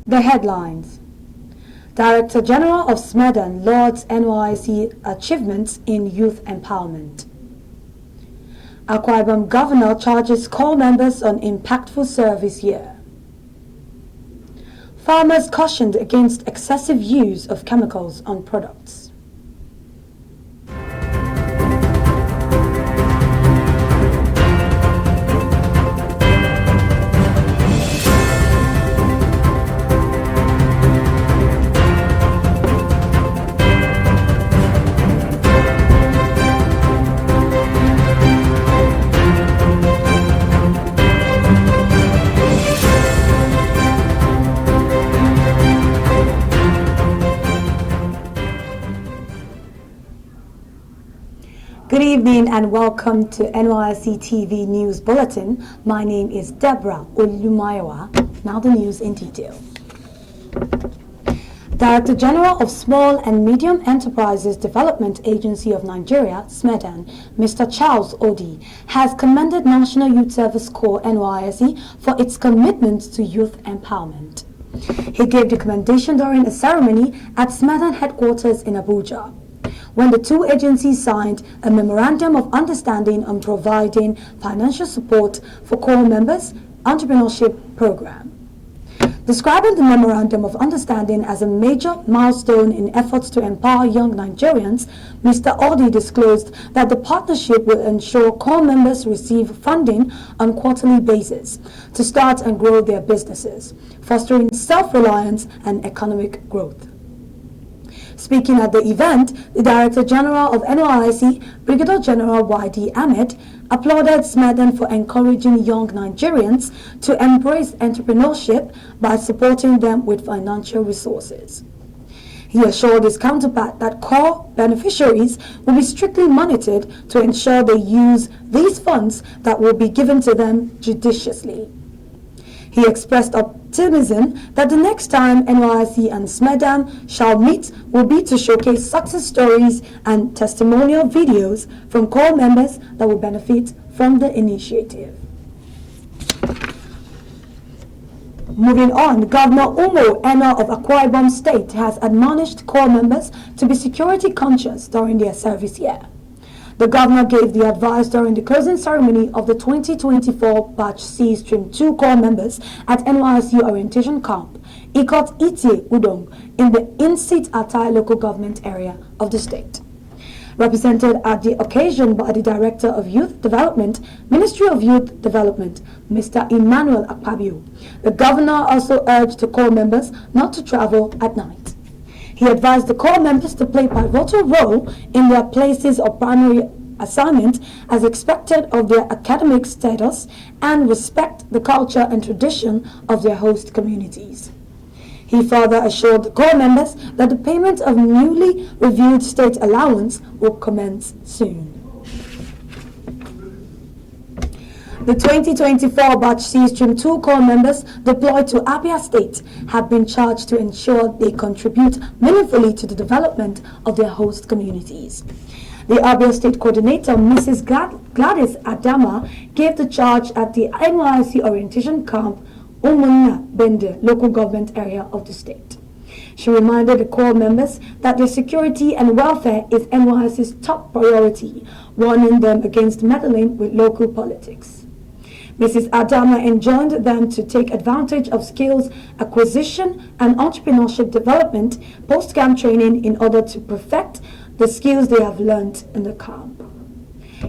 The headlines. Director General of Smedan lauds Nysc achievements in youth empowerment. Akwa Ibom Governor charges corps members on impactful service year. Farmers cautioned against excessive use of chemicals on products. Good evening and welcome to Nysc TV News Bulletin. My name is Deborah Olumayowa. Now the news in detail. Director General of Small and Medium Enterprises Development Agency of Nigeria, Smedan, Mr. Charles Odi, has commended National Youth Service Corps (Nysc) for its commitment to youth empowerment. He gave the commendation during a ceremony at Smedan headquarters in Abuja, when the two agencies signed a memorandum of understanding on providing financial support for corps members' entrepreneurship program. Describing the memorandum of understanding as a major milestone in efforts to empower young Nigerians, Mr. Odi disclosed that the partnership will ensure corps members receive funding on a quarterly basis to start and grow their businesses, fostering self-reliance and economic growth. Speaking at the event, the Director General of Nysc, Brigadier General Y.D. Ahmed, applauded Smedan for encouraging young Nigerians to embrace entrepreneurship by supporting them with financial resources. He assured his counterpart that corps beneficiaries will be strictly monitored to ensure they use these funds that will be given to them judiciously. He expressed optimism that the next time Nysc and Smedan shall meet will be to showcase success stories and testimonial videos from corps members that will benefit from the initiative. Moving on, Governor Umo Eno of Akwa Ibom State has admonished corps members to be security conscious during their service year. The governor gave the advice during the closing ceremony of the 2024 Batch C Stream 2 corps members at Nysc Orientation Camp, Ikot Iti Udong, in the Insit Atai local government area of the state. Represented at the occasion by the Director of Youth Development, Ministry of Youth Development, Mr. Emmanuel Akpabio, the governor also urged the corps members not to travel at night. He advised the corps members to play a pivotal role in their places of primary assignment as expected of their academic status and respect the culture and tradition of their host communities. He further assured the corps members that the payment of newly reviewed state allowance will commence soon. The 2024 Batch C Stream 2 corps members deployed to Abia State have been charged to ensure they contribute meaningfully to the development of their host communities. The Abia State Coordinator, Mrs. Gladys Adama, gave the charge at the Nysc Orientation Camp, Umunna Bende, local government area of the state. She reminded the corps members that their security and welfare is Nysc's top priority, warning them against meddling with local politics. Mrs. Adama enjoined them to take advantage of skills acquisition and entrepreneurship development post-camp training in order to perfect the skills they have learned in the camp.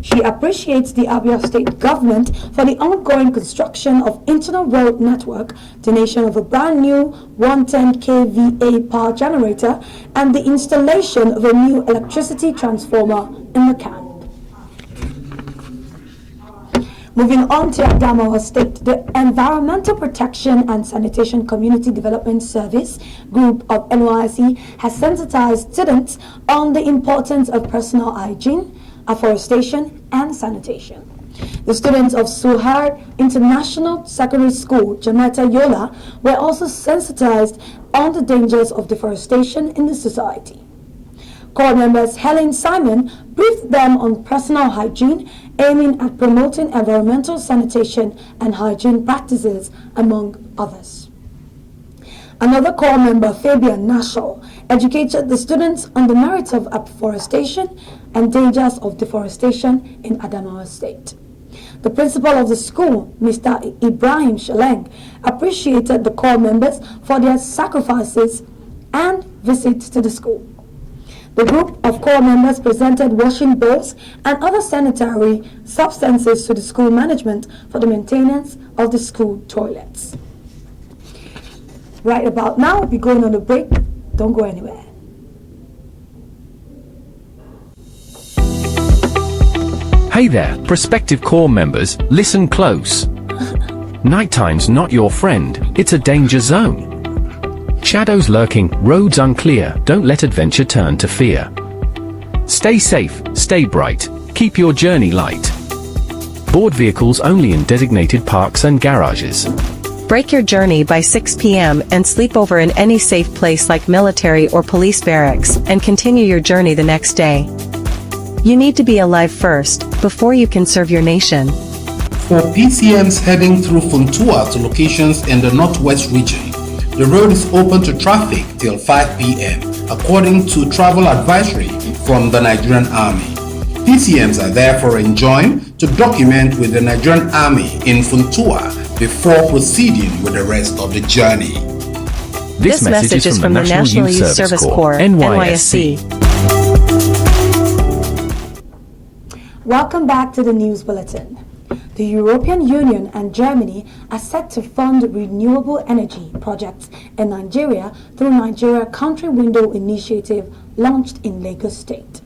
She appreciates the Abia State government for the ongoing construction of internal road network, donation of a brand new 110 kVA power generator, and the installation of a new electricity transformer in the camp. Moving on to Adamawa State, the Environmental Protection and Sanitation Community Development Service Group of Nysc has sensitized students on the importance of personal hygiene, afforestation, and sanitation. The students of Suhar International Secondary School, Jamaica Yola, were also sensitized on the dangers of deforestation in the society. Corps members Helen Simon briefed them on personal hygiene, aiming at promoting environmental sanitation and hygiene practices, among others. Another corps member, Fabian Nashal, educated the students on the merits of afforestation and dangers of deforestation in Adamawa State. The principal of the school, Mr. Ibrahim Shaleng, appreciated the corps members for their sacrifices and visits to the school. The group of corps members presented washing bowls and other sanitary substances to the school management for the maintenance of the school toilets. Right about now, we'll be going on a break. Don't go anywhere. Hey there, prospective corps members, listen close. Nighttime's not your friend, it's a danger zone. Shadows lurking, roads unclear, don't let adventure turn to fear. Stay safe, stay bright, keep your journey light. Board vehicles only in designated parks and garages. Break your journey by 6 p.m. and sleep over in any safe place like military or police barracks, and continue your journey the next day. You need to be alive first, before you can serve your nation. For PCMs heading through Funtua to locations in the Northwest region, the road is open to traffic till 5 p.m. according to travel advisory from the Nigerian Army. PCMs are therefore enjoined to document with the Nigerian Army in Funtua before proceeding with the rest of the journey. This message is from the National Youth Service Corps, NYSC. Welcome back to the News Bulletin. The European Union and Germany are set to fund renewable energy projects in Nigeria through Nigeria Country Window Initiative launched in Lagos State.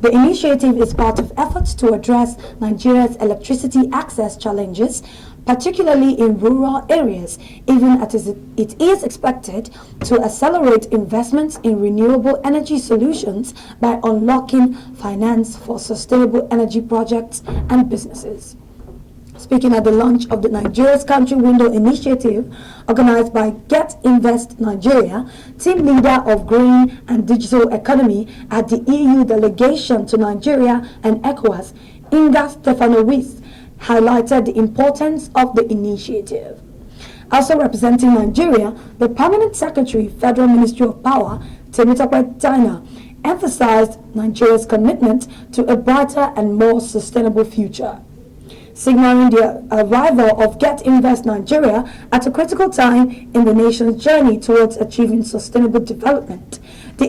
The initiative is part of efforts to address Nigeria's electricity access challenges, particularly in rural areas, even as it is expected to accelerate investments in renewable energy solutions by unlocking finance for sustainable energy projects and businesses. Speaking at the launch of the Nigeria's Country Window Initiative, organized by Get Invest Nigeria, team leader of Green and Digital Economy at the EU delegation to Nigeria and ECOWAS, Inga Stefanovic, highlighted the importance of the initiative. Also representing Nigeria, the Permanent Secretary, Federal Ministry of Power, Temitope Dina, emphasized Nigeria's commitment to a brighter and more sustainable future. Signaling the arrival of Get Invest Nigeria at a critical time in the nation's journey towards achieving sustainable development, the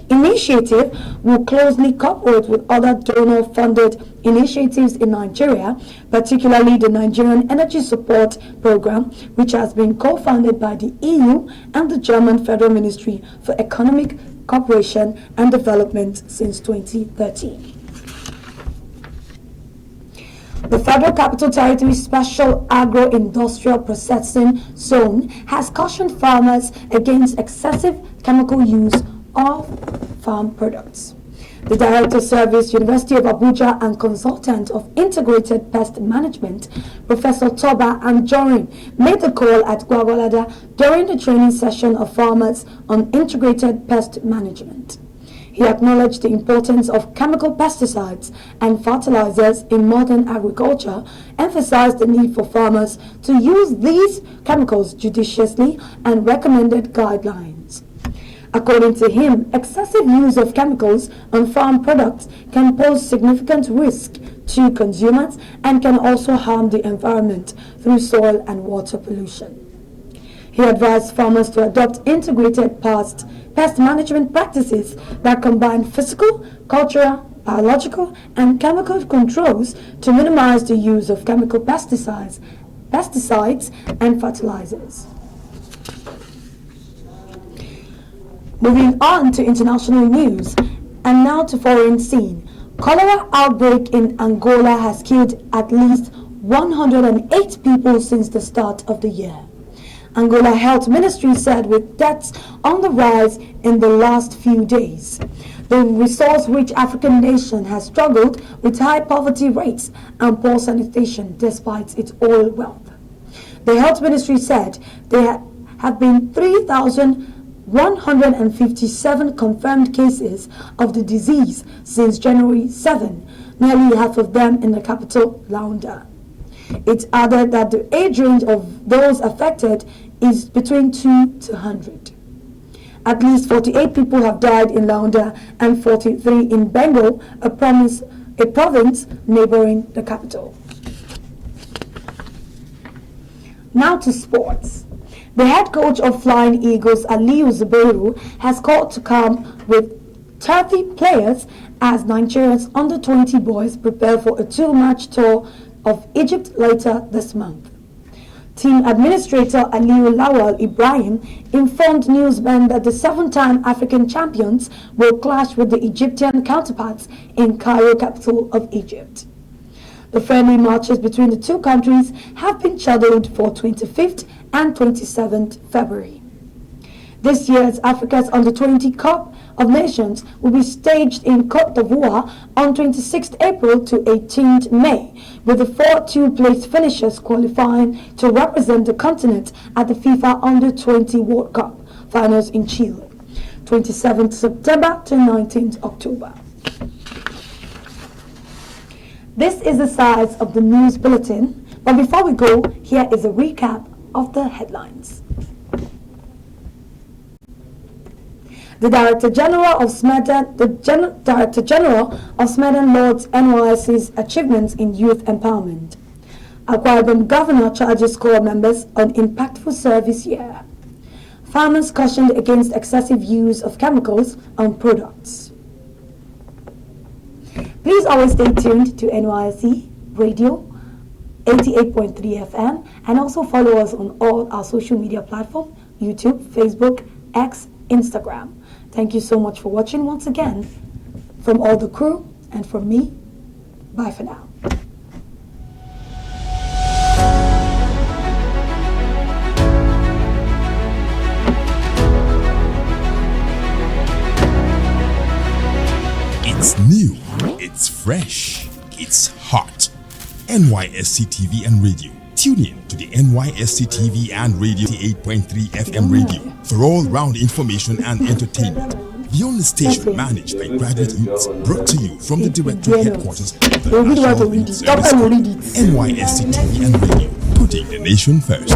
initiative will closely cooperate with other donor-funded initiatives in Nigeria, particularly the Nigerian Energy Support Program, which has been co-founded by the EU and the German Federal Ministry for Economic Cooperation and Development since 2013. The Federal Capital Territory Special Agro-Industrial Processing Zone has cautioned farmers against excessive chemical use of farm products. The Director Service, University of Abuja, and consultant of Integrated Pest Management, Professor Toba Anjorin, made the call at Gwagwalada during the training session of farmers on integrated pest management. He acknowledged the importance of chemical pesticides and fertilizers in modern agriculture, emphasized the need for farmers to use these chemicals judiciously, and recommended guidelines. According to him, excessive use of chemicals on farm products can pose significant risk to consumers and can also harm the environment through soil and water pollution. He advised farmers to adopt integrated pest management practices that combine physical, cultural, biological, and chemical controls to minimize the use of chemical pesticides and fertilizers. Moving on to international news, and now to foreign scene. Cholera outbreak in Angola has killed at least 108 people since the start of the year. Angola Health Ministry said with deaths on the rise in the last few days. The resource-rich African nation has struggled with high poverty rates and poor sanitation despite its oil wealth. The Health Ministry said there have been 3,157 confirmed cases of the disease since January 7, nearly half of them in the capital, Luanda. It added that the age range of those affected is between 2 to 100. At least 48 people have died in Launda and 43 in Bengal, a province neighboring the capital. Now to sports. The head coach of Flying Eagles, Aliyu Zubairu, has called to come with 30 players as Nigeria's under-20 boys prepare for a 2-match tour of Egypt later this month. Team administrator Aliyu Lawal Ibrahim informed newsmen that the 7-time African champions will clash with the Egyptian counterparts in Cairo, capital of Egypt. The friendly matches between the two countries have been scheduled for 25th and 27th February. This year's Africa's Under-20 Cup of Nations will be staged in Côte d'Ivoire on 26th April to 18th May, with the 4 two-place finishers qualifying to represent the continent at the FIFA Under-20 World Cup finals in Chile, 27th September to 19th October. This is the size of the news bulletin, but before we go, here is a recap of the headlines. The Director General of Smedan, lauds Nysc's achievements in youth empowerment. Akwa Ibom Governor charges corps members on impactful service year. Farmers cautioned against excessive use of chemicals on products. Please always stay tuned to Nysc Radio 88.3 FM and also follow us on all our social media platforms, YouTube, Facebook, X, Instagram. Thank you so much for watching once again. From all the crew and from me, bye for now. It's new, it's fresh, it's hot. Nysc TV and radio. Tune in to the Nysc TV and radio 88.3 FM radio for all-round information and entertainment. The only station managed by graduate youths, brought to you from the Directorate Headquarters of the National Youth Service Corps. Nysc TV and radio, putting the nation first.